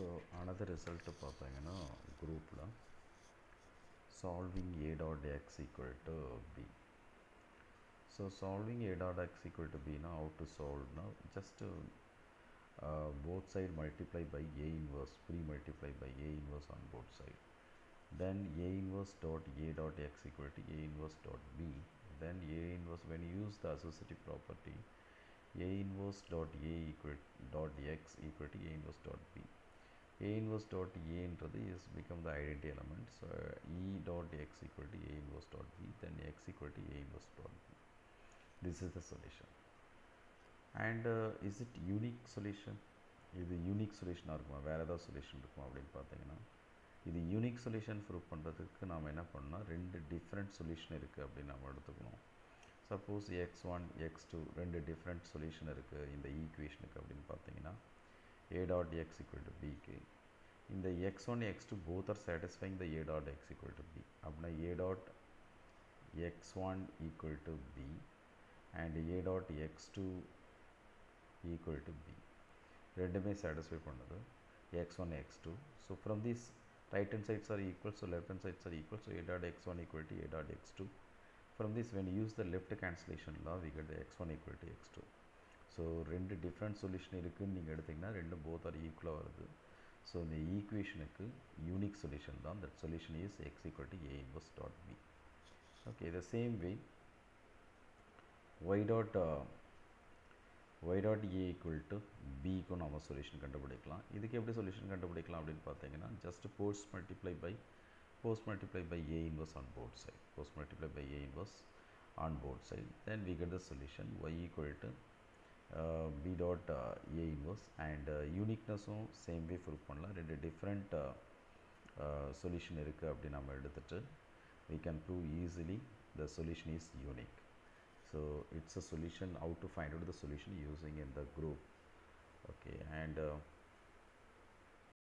So another result பார்த்தீங்கன்னா குரூப்பில் solving a dot x equal to b. So solving a dot x equal to b now how to solve now, just both side multiply by a inverse, pre-multiply by a inverse on both side, then a inverse dot a dot x equal to a inverse dot b, then a inverse, when you use the associative property, a inverse dot a equal dot x equal to a inverse dot b. A inverse dot A என்றது is become the identity element. So E dot x equal to A inverse dot B, then x equal to A inverse dot B. This is the solution. And is it unique solution? இது unique சொல்யூஷனாக இருக்குமா, வேறு ஏதாவது solution இருக்குமா அப்படின்னு பார்த்தீங்கன்னா, இது unique solution prove பண்ணுறதுக்கு நாம் என்ன பண்ணால் ரெண்டு டிஃப்ரெண்ட் சொல்யூஷன் இருக்குது அப்படின்னு நம்ம எடுத்துக்கணும். சப்போஸ் x1 x2 ரெண்டு டிஃப்ரெண்ட் சொல்யூஷன் இருக்குது இந்த ஈக்குவேஷனுக்கு அப்படின்னு பார்த்தீங்கன்னா, a dot x equal to b க்கு இந்த x1 x2 both are satisfying the a dot x equal to b. அப்படின்னா a dot x1 equal to b and a dot x2 equal to b ரெண்டுமே satisfy பண்ணுது x1 x2. So from this right hand sides are equal, so left hand sides are equal, so a dot x1 equal to a dot x2. From this when you use the left cancellation law we get the x1 equal to x2. So ரெண்டு different solution இருக்குதுன்னு நீங்கள் எடுத்திங்கன்னா ரெண்டும் both are ஈக்குவலாக வருது. So இந்த ஈக்குவேஷனுக்கு unique solution தான், that solution is x equal to A inverse dot B. Okay, the same way Y dot A equal to பிக்கும் நம்ம சொல்யூஷன் கண்டுபிடிக்கலாம். இதுக்கு எப்படி சொல்யூஷன் கண்டுபிடிக்கலாம் அப்படின்னு பார்த்தீங்கன்னா, just post multiply by a inverse on both side, post multiply by a inverse on both side, then we get the solution y equal to b dot a inverse. and uniquenessம் same way prove பண்ணலாம். ரெண்டு different solution இருக்குது அப்படி நம்ம எடுத்துட்டு we can prove easily the solution is unique. So it's a solution, how to find out the solution using in the group. Okay, and